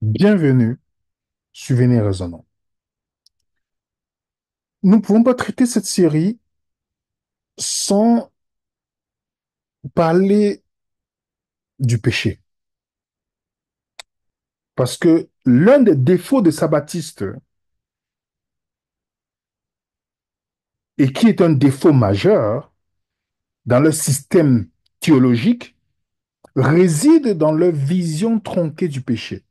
Bienvenue sur Venez Raisonnons. Nous ne pouvons pas traiter cette série sans parler du péché. Parce que l'un des défauts des sabbatistes, et qui est un défaut majeur dans leur système théologique, réside dans leur vision tronquée du péché.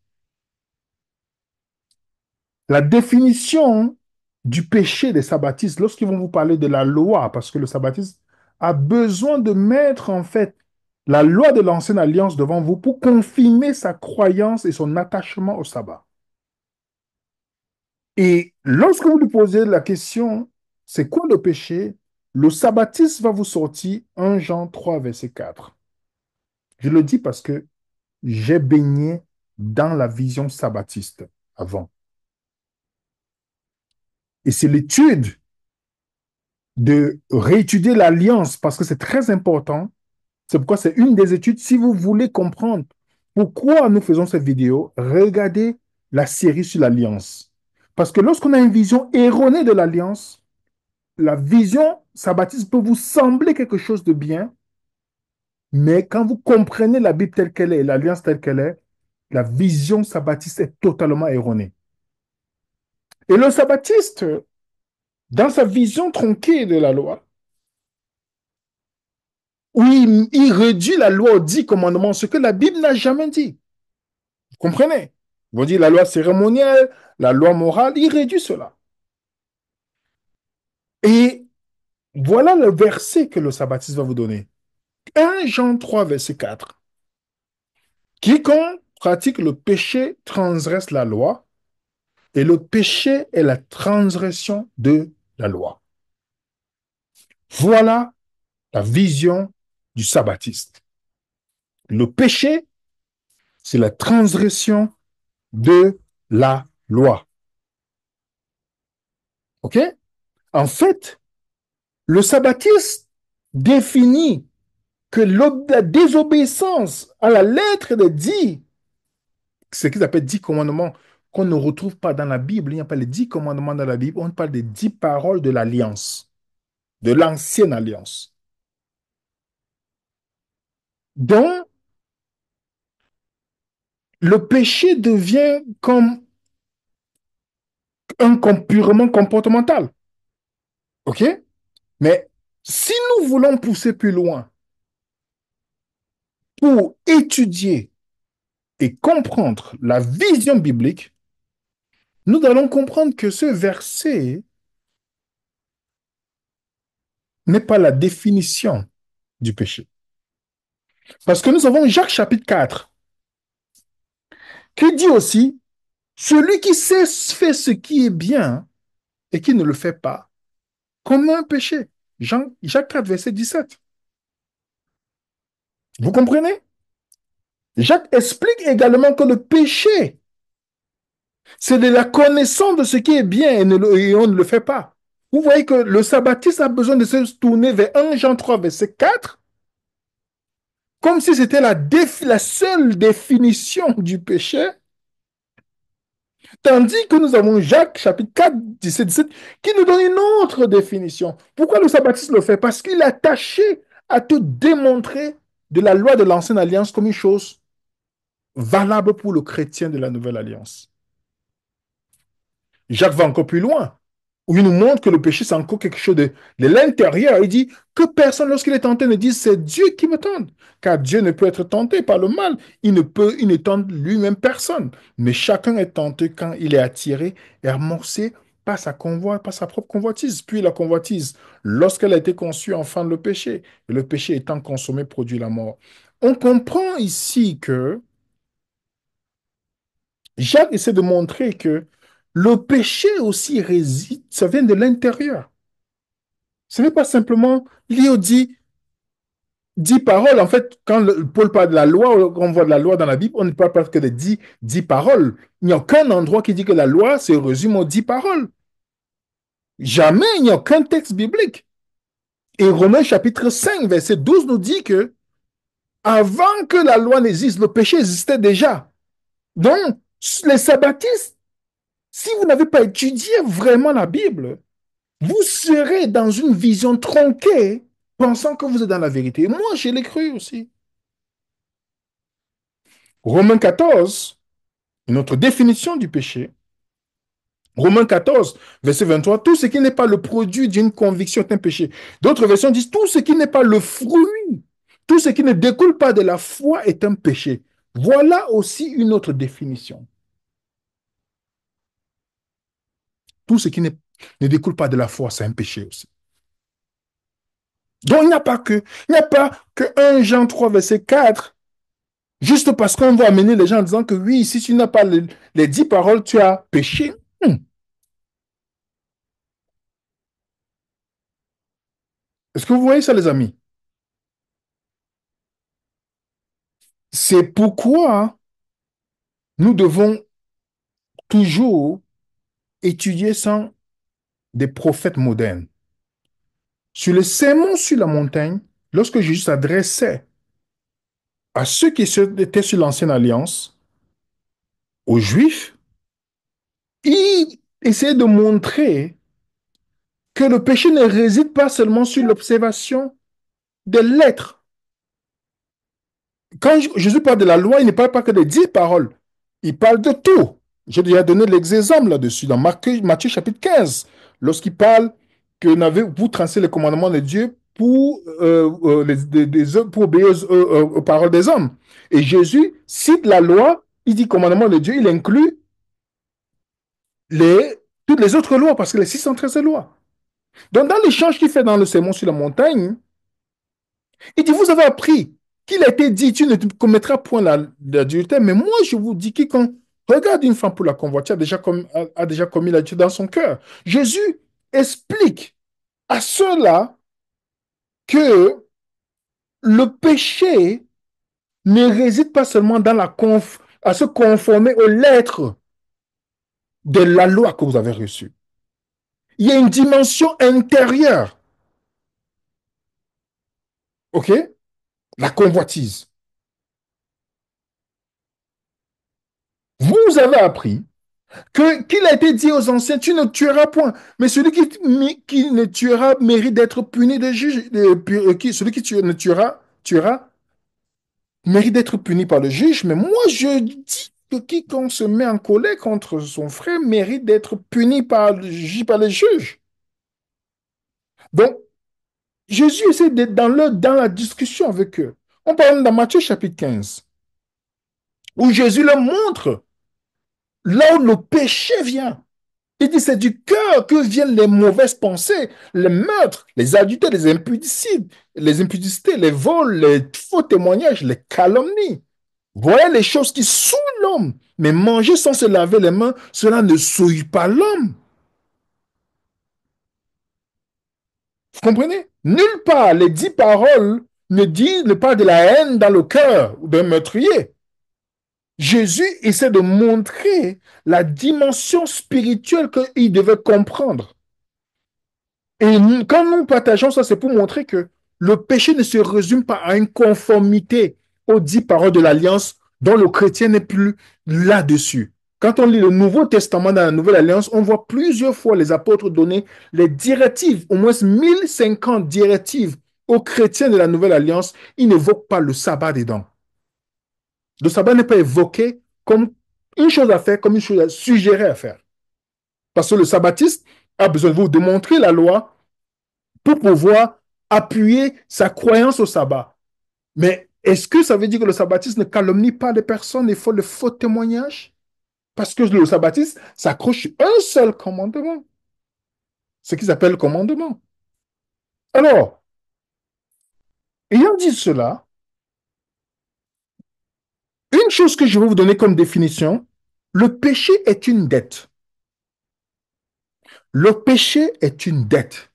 La définition du péché des sabbatistes, lorsqu'ils vont vous parler de la loi, parce que le sabbatiste a besoin de mettre en fait la loi de l'ancienne alliance devant vous pour confirmer sa croyance et son attachement au sabbat. Et lorsque vous lui posez la question, c'est quoi le péché? Le sabbatiste va vous sortir 1 Jean 3, verset 4. Je le dis parce que j'ai baigné dans la vision sabbatiste avant. Et c'est l'étude de réétudier l'alliance parce que c'est très important. C'est pourquoi c'est une des études. Si vous voulez comprendre pourquoi nous faisons cette vidéo, regardez la série sur l'alliance. Parce que lorsqu'on a une vision erronée de l'alliance, la vision sabbatiste peut vous sembler quelque chose de bien, mais quand vous comprenez la Bible telle qu'elle est et l'alliance telle qu'elle est, la vision sabbatiste est totalement erronée. Et le sabbatiste, dans sa vision tronquée de la loi, oui, il réduit la loi aux 10 commandements, ce que la Bible n'a jamais dit. Vous comprenez? Vous dites la loi cérémonielle, la loi morale, il réduit cela. Et voilà le verset que le sabbatiste va vous donner. 1 Jean 3, verset 4. Quiconque pratique le péché transgresse la loi, et le péché est la transgression de la loi. Voilà la vision du sabbatiste. Le péché, c'est la transgression de la loi. OK? En fait, le sabbatiste définit que la désobéissance à la lettre des 10, ce qu'ils appellent 10 commandements, qu'on ne retrouve pas dans la Bible, il n'y a pas les 10 commandements dans la Bible, on parle des 10 paroles de l'alliance, de l'ancienne alliance. Donc, le péché devient comme purement comportemental. OK? Mais si nous voulons pousser plus loin pour étudier et comprendre la vision biblique, nous allons comprendre que ce verset n'est pas la définition du péché. Parce que nous avons Jacques chapitre 4 qui dit aussi, celui qui sait faire ce qui est bien et qui ne le fait pas, commet un péché. Jacques 4, verset 17. Vous comprenez? Jacques explique également que le péché, c'est de la connaissance de ce qui est bien et on ne le fait pas. Vous voyez que le sabbatiste a besoin de se tourner vers 1 Jean 3, verset 4, comme si c'était la seule définition du péché. Tandis que nous avons Jacques, chapitre 4, 17, 17, qui nous donne une autre définition. Pourquoi le sabbatisme le fait? Parce qu'il est attaché à te démontrer de la loi de l'ancienne alliance comme une chose valable pour le chrétien de la nouvelle alliance. Jacques va encore plus loin, où il nous montre que le péché, c'est encore quelque chose de l'intérieur. Il dit que personne, lorsqu'il est tenté, ne dise c'est Dieu qui me tente. Car Dieu ne peut être tenté par le mal. Il ne tente lui-même personne. Mais chacun est tenté quand il est attiré et amorcé par sa propre convoitise. Puis la convoitise, lorsqu'elle a été conçue, enfante le péché. Et le péché étant consommé, produit la mort. On comprend ici que Jacques essaie de montrer que le péché aussi réside, ça vient de l'intérieur. Ce n'est pas simplement lié aux 10 paroles. En fait, quand Paul parle de la loi, on voit de la loi dans la Bible, on ne parle pas que de dix paroles. Il n'y a aucun endroit qui dit que la loi se résume aux 10 paroles. Jamais, il n'y a aucun texte biblique. Et Romains chapitre 5, verset 12 nous dit que avant que la loi n'existe, le péché existait déjà. Donc, Les sabbatistes, si vous n'avez pas étudié vraiment la Bible, vous serez dans une vision tronquée, pensant que vous êtes dans la vérité. Et moi, je l'ai cru aussi. Romains 14, une autre définition du péché. Romains 14, verset 23, tout ce qui n'est pas le produit d'une conviction est un péché. D'autres versions disent, tout ce qui n'est pas le fruit, tout ce qui ne découle pas de la foi est un péché. Voilà aussi une autre définition. Tout ce qui ne découle pas de la foi, c'est un péché aussi. Donc, il n'y a pas que 1 Jean 3, verset 4, juste parce qu'on va amener les gens en disant que oui, si tu n'as pas les 10 paroles, tu as péché. Est-ce que vous voyez ça, les amis? C'est pourquoi nous devons toujours étudier sans des prophètes modernes. Sur le sermon sur la montagne, lorsque Jésus s'adressait à ceux qui étaient sur l'ancienne alliance, aux Juifs, il essayait de montrer que le péché ne réside pas seulement sur l'observation des lettres. Quand Jésus parle de la loi, il ne parle pas que des 10 paroles. Il parle de tout. J'ai déjà donné l'exemple là-dessus dans Matthieu chapitre 15, lorsqu'il parle que vous transcendez les commandements de Dieu pour obéir aux paroles des hommes. Et Jésus cite la loi, il dit commandement de Dieu, il inclut toutes les autres lois, parce que les 613 lois. Donc, dans l'échange qu'il fait dans le sermon sur la montagne, il dit, vous avez appris qu'il a été dit, tu ne commettras point l'adultère, mais moi je vous dis, quiconque regarde une femme pour la convoiter a déjà commis l'adultère dans son cœur. Jésus explique à ceux-là que le péché ne réside pas seulement dans à se conformer aux lettres de la loi que vous avez reçue. Il y a une dimension intérieure, ok? La convoitise. Vous avez appris qu'il a été dit aux anciens, tu ne tueras point. Mais celui qui ne tuera mérite d'être puni de juge. Celui ne tuera mérite d'être puni par le juge. Mais moi, je dis que quiconque se met en colère contre son frère mérite d'être puni par le juge. Donc, Jésus essaie d'être dans la discussion avec eux. On parle dans Matthieu chapitre 15, où Jésus leur montre là où le péché vient. Il dit, c'est du cœur que viennent les mauvaises pensées, les meurtres, les adultères, les impudicités, les vols, les faux témoignages, les calomnies. Voilà les choses qui souillent l'homme. Mais manger sans se laver les mains, cela ne souille pas l'homme. Vous comprenez? Nulle part les 10 paroles ne parlent de la haine dans le cœur d'un meurtrier. Jésus essaie de montrer la dimension spirituelle qu'il devait comprendre. Et quand nous partageons ça, c'est pour montrer que le péché ne se résume pas à une conformité aux 10 paroles de l'Alliance dont le chrétien n'est plus là-dessus. Quand on lit le Nouveau Testament dans la Nouvelle Alliance, on voit plusieurs fois les apôtres donner les directives, au moins 1050 directives aux chrétiens de la Nouvelle Alliance. Ils n'évoquent pas le sabbat dedans. Le sabbat n'est pas évoqué comme une chose à faire, comme une chose à suggérer à faire. Parce que le sabbatiste a besoin de vous démontrer la loi pour pouvoir appuyer sa croyance au sabbat. Mais est-ce que ça veut dire que le sabbatiste ne calomnie pas les personnes et fait le faux témoignage? Parce que le sabbatiste s'accroche sur un seul commandement, ce qu'ils appellent le commandement. Alors, ayant dit cela, une chose que je vais vous donner comme définition, le péché est une dette. Le péché est une dette.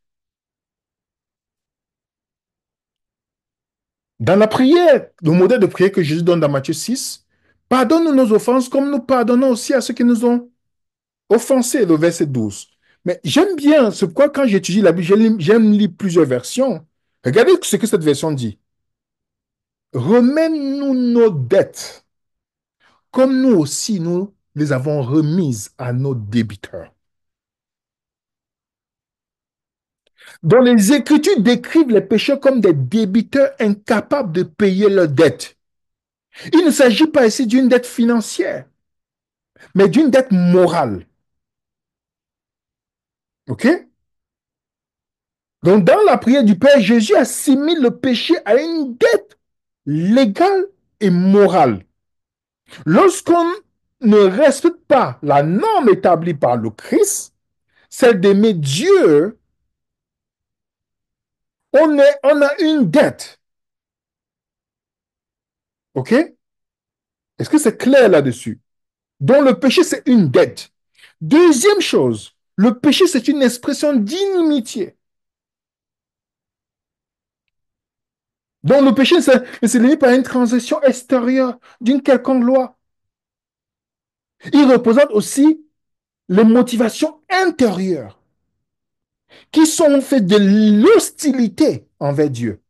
Dans la prière, le modèle de prière que Jésus donne dans Matthieu 6, pardonne-nous nos offenses comme nous pardonnons aussi à ceux qui nous ont offensés, le verset 12. Mais j'aime bien, c'est pourquoi quand j'étudie la Bible, j'aime lire plusieurs versions. Regardez ce que cette version dit. Remets-nous nos dettes, comme nous aussi nous les avons remises à nos débiteurs. Dont les Écritures décrivent les pécheurs comme des débiteurs incapables de payer leurs dettes. Il ne s'agit pas ici d'une dette financière, mais d'une dette morale. OK? Donc, dans la prière du Père, Jésus assimile le péché à une dette légale et morale. Lorsqu'on ne respecte pas la norme établie par le Christ, celle d'aimer Dieu, on a une dette. OK? Est-ce que c'est clair là-dessus? Donc, le péché, c'est une dette. Deuxième chose, le péché, c'est une expression d'inimitié. Donc, le péché ne se limite pas à une transaction extérieure d'une quelconque loi. Il représente aussi les motivations intérieures qui sont faites de l'hostilité envers Dieu.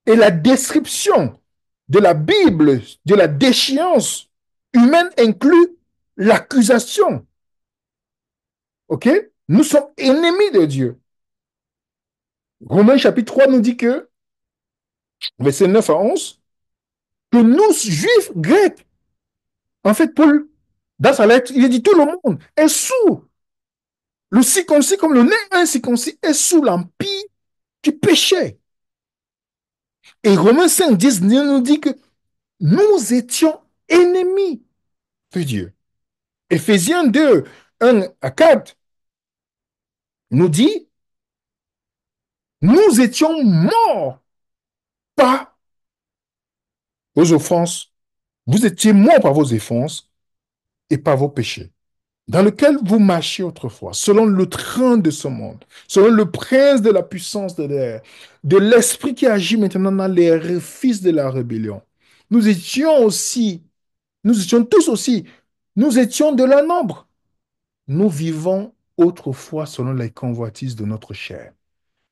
Et la description de la Bible, de la déchéance humaine inclut l'accusation. OK? Nous sommes ennemis de Dieu. Romains chapitre 3 nous dit que, verset 9 à 11, que nous, juifs, grecs, en fait, Paul, dans sa lettre, il dit tout le monde est sous, le circoncis comme le nez incirconcis est sous l'empire du péché. Et Romains 5, 10 nous dit que nous étions ennemis de Dieu. Éphésiens 2, 1 à 4 nous dit, nous étions morts par vos offenses. Vous étiez morts par vos offenses et par vos péchés, dans lequel vous marchiez autrefois, selon le train de ce monde, selon le prince de la puissance de l'air, de l'esprit qui agit maintenant dans les fils de la rébellion. Nous étions aussi, nous étions tous aussi, nous étions de leur nombre. Nous vivons autrefois selon les convoitises de notre chair,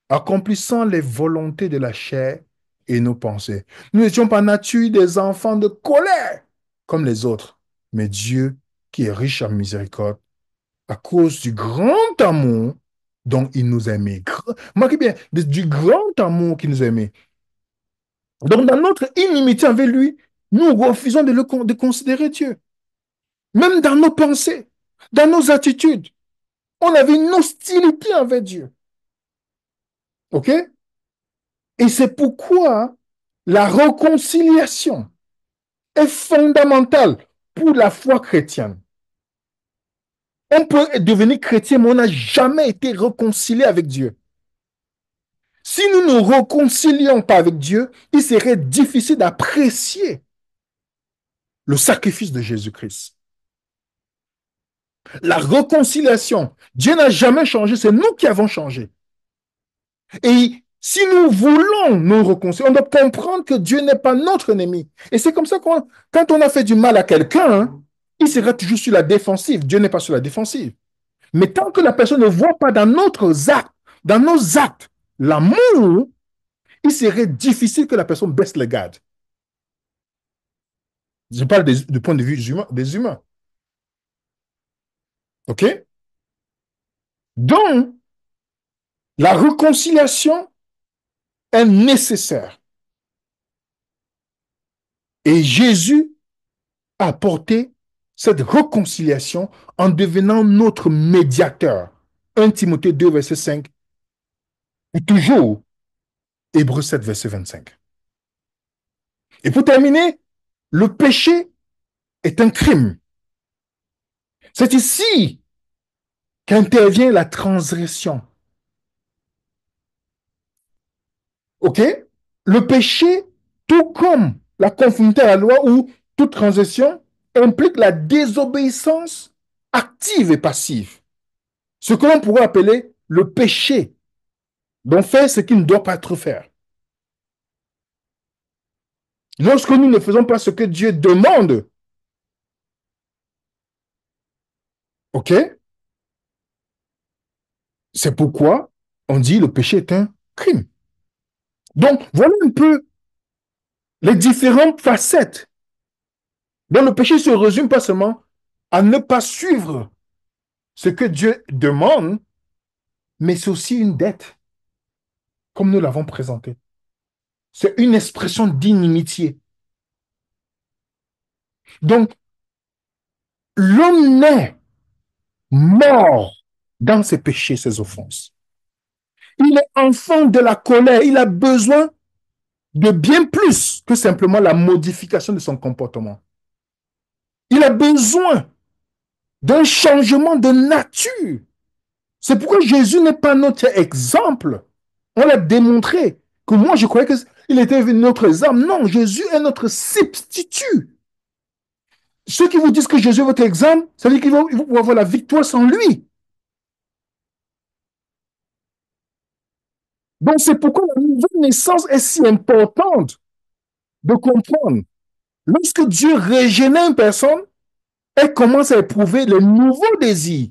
accomplissant les volontés de la chair et nos pensées. Nous n'étions par nature des enfants de colère comme les autres, mais Dieu, qui est riche en miséricorde, à cause du grand amour dont il nous a aimés. Marquez bien, du grand amour qu'il nous a aimés. Donc, dans notre inimitié avec lui, nous refusons de considérer Dieu. Même dans nos pensées, dans nos attitudes, on avait une hostilité envers Dieu. OK? Et c'est pourquoi la réconciliation est fondamentale pour la foi chrétienne. On peut devenir chrétien, mais on n'a jamais été réconcilié avec Dieu. Si nous ne nous réconcilions pas avec Dieu, il serait difficile d'apprécier le sacrifice de Jésus-Christ. La réconciliation, Dieu n'a jamais changé, c'est nous qui avons changé. Et si nous voulons nous réconcilier, on doit comprendre que Dieu n'est pas notre ennemi. Et c'est comme ça que quand on a fait du mal à quelqu'un, hein, il sera toujours sur la défensive. Dieu n'est pas sur la défensive. Mais tant que la personne ne voit pas dans nos actes, l'amour, il serait difficile que la personne baisse les gardes. Je parle du point de vue des humains. OK? Donc, la réconciliation est nécessaire. Et Jésus a apporté cette réconciliation en devenant notre médiateur. 1 Timothée 2, verset 5, ou toujours Hébreux 7, verset 25. Et pour terminer, le péché est un crime. C'est ici qu'intervient la transgression. OK? Le péché, tout comme la conformité à la loi ou toute transgression, implique la désobéissance active et passive. Ce que l'on pourrait appeler le péché, donc faire ce qui ne doit pas être fait. Lorsque nous ne faisons pas ce que Dieu demande, OK? C'est pourquoi on dit le péché est un crime. Donc, voilà un peu les différentes facettes. Donc, le péché se résume pas seulement à ne pas suivre ce que Dieu demande, mais c'est aussi une dette, comme nous l'avons présenté. C'est une expression d'inimitié. Donc, l'homme naît mort dans ses péchés, ses offenses. Il est enfant de la colère. Il a besoin de bien plus que simplement la modification de son comportement. Il a besoin d'un changement de nature. C'est pourquoi Jésus n'est pas notre exemple. On l'a démontré. Que moi, je croyais qu'il était notre exemple. Non, Jésus est notre substitut. Ceux qui vous disent que Jésus est votre exemple, ça veut dire qu'ils vont avoir la victoire sans lui. Donc, c'est pourquoi la nouvelle naissance est si importante de comprendre. Lorsque Dieu régénère une personne, elle commence à éprouver le nouveau désir,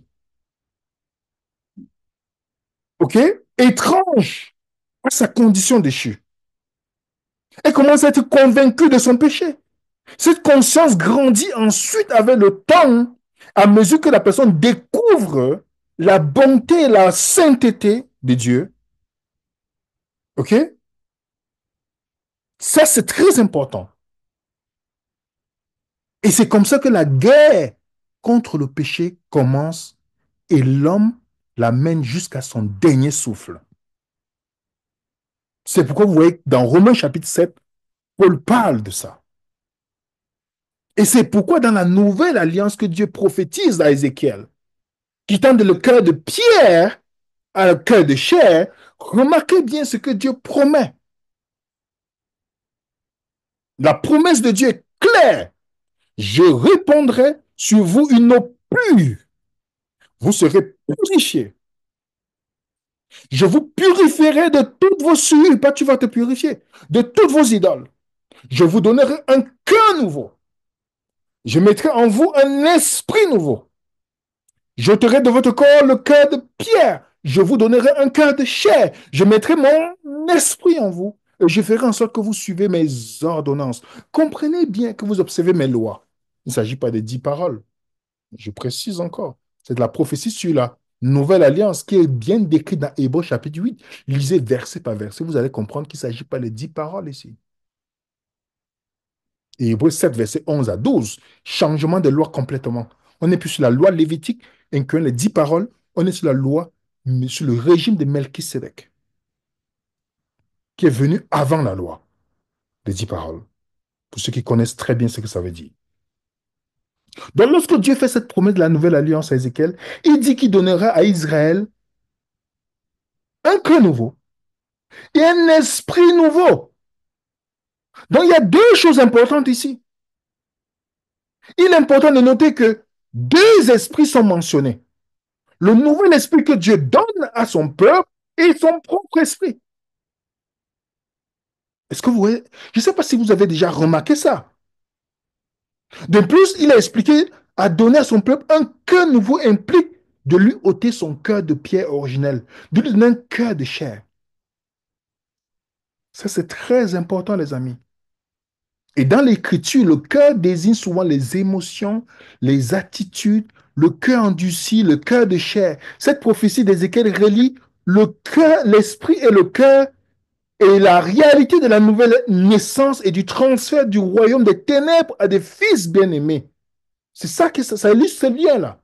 OK? Étrange à sa condition déchue. Elle commence à être convaincue de son péché. Cette conscience grandit ensuite avec le temps, à mesure que la personne découvre la bonté et la sainteté de Dieu. OK? Ça, c'est très important. Et c'est comme ça que la guerre contre le péché commence et l'homme la mène jusqu'à son dernier souffle. C'est pourquoi vous voyez que dans Romains chapitre 7, Paul parle de ça. Et c'est pourquoi dans la nouvelle alliance que Dieu prophétise à Ézéchiel, quittant de le cœur de pierre à le cœur de chair, remarquez bien ce que Dieu promet. La promesse de Dieu est claire. Je répandrai sur vous une eau pure. Vous serez purifiés. Je vous purifierai de toutes vos souillures, pas tu vas te purifier, de toutes vos idoles. Je vous donnerai un cœur nouveau. Je mettrai en vous un esprit nouveau. J'ôterai de votre corps le cœur de pierre. Je vous donnerai un cœur de chair. Je mettrai mon esprit en vous. Et je ferai en sorte que vous suivez mes ordonnances. Comprenez bien que vous observez mes lois. Il ne s'agit pas des 10 paroles. Je précise encore. C'est de la prophétie sur la nouvelle alliance qui est bien décrite dans Hébreux chapitre 8. Lisez verset par verset. Vous allez comprendre qu'il ne s'agit pas des 10 paroles ici. Et Hébreux 7, verset 11 à 12. Changement de loi complètement. On n'est plus sur la loi lévitique, incluant les 10 paroles. On est sur la loi, sur le régime de Melchisédek, qui est venu avant la loi des 10 paroles. Pour ceux qui connaissent très bien ce que ça veut dire. Donc, lorsque Dieu fait cette promesse de la nouvelle alliance à Ézéchiel, il dit qu'il donnera à Israël un cœur nouveau et un esprit nouveau. Donc, il y a deux choses importantes ici. Il est important de noter que deux esprits sont mentionnés. Le nouvel esprit que Dieu donne à son peuple et son propre esprit. Est-ce que vous voyez? Je ne sais pas si vous avez déjà remarqué ça. De plus, il a expliqué à donner à son peuple un cœur nouveau implique de lui ôter son cœur de pierre originel, de lui donner un cœur de chair. Ça, c'est très important, les amis. Et dans l'écriture, le cœur désigne souvent les émotions, les attitudes, le cœur endurci, le cœur de chair. Cette prophétie d'Ézéchiel relie le cœur, l'esprit et le cœur et la réalité de la nouvelle naissance et du transfert du royaume des ténèbres à des fils bien-aimés. C'est ça que ça illustre ce lien-là.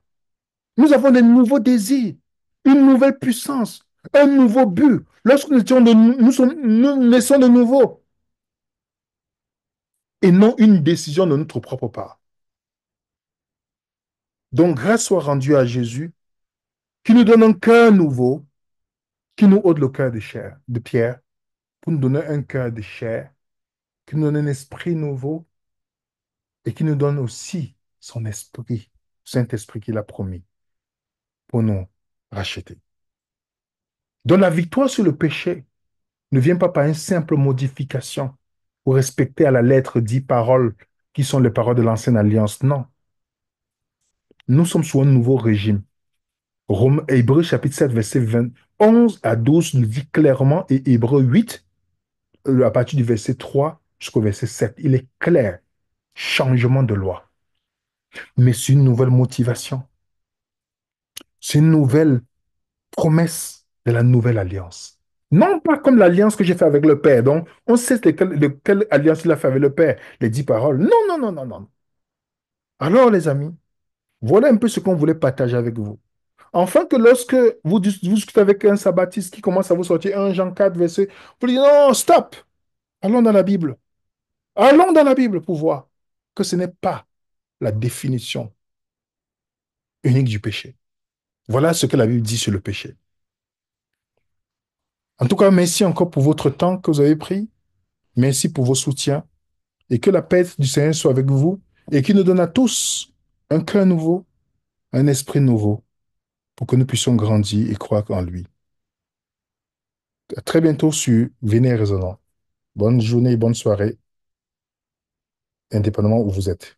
Nous avons des nouveaux désirs, une nouvelle puissance, un nouveau but. Lorsque nous naissons de nouveau et non une décision de notre propre part. Donc, grâce soit rendue à Jésus, qui nous donne un cœur nouveau, qui nous ôte le cœur de chair, de pierre, pour nous donner un cœur de chair, qui nous donne un esprit nouveau et qui nous donne aussi son esprit, Saint-Esprit qu'il a promis pour nous racheter. Donc, la victoire sur le péché ne vient pas par une simple modification pour respecter à la lettre 10 paroles qui sont les paroles de l'ancienne alliance. Non. Nous sommes sous un nouveau régime. Hébreux chapitre 7, verset 11 à 12 nous dit clairement, et Hébreux 8, à partir du verset 3 jusqu'au verset 7, il est clair. Changement de loi. mais c'est une nouvelle motivation. C'est une nouvelle promesse de la nouvelle alliance. Non pas comme l'alliance que j'ai fait avec le Père. Donc, on sait de quelle alliance il a fait avec le Père. Les 10 paroles. Non, non, non, non, non. Alors, les amis, voilà un peu ce qu'on voulait partager avec vous. Enfin que lorsque vous discutez avec un sabbatiste qui commence à vous sortir un Jean 4 verset, vous dites non, stop, allons dans la Bible. Allons dans la Bible pour voir que ce n'est pas la définition unique du péché. Voilà ce que la Bible dit sur le péché. En tout cas, merci encore pour votre temps que vous avez pris. Merci pour vos soutiens. Et que la paix du Seigneur soit avec vous et qu'il nous donne à tous un cœur nouveau, un esprit nouveau, pour que nous puissions grandir et croire en lui. À très bientôt sur Véné Raisonnant. Bonne journée et bonne soirée, indépendamment où vous êtes.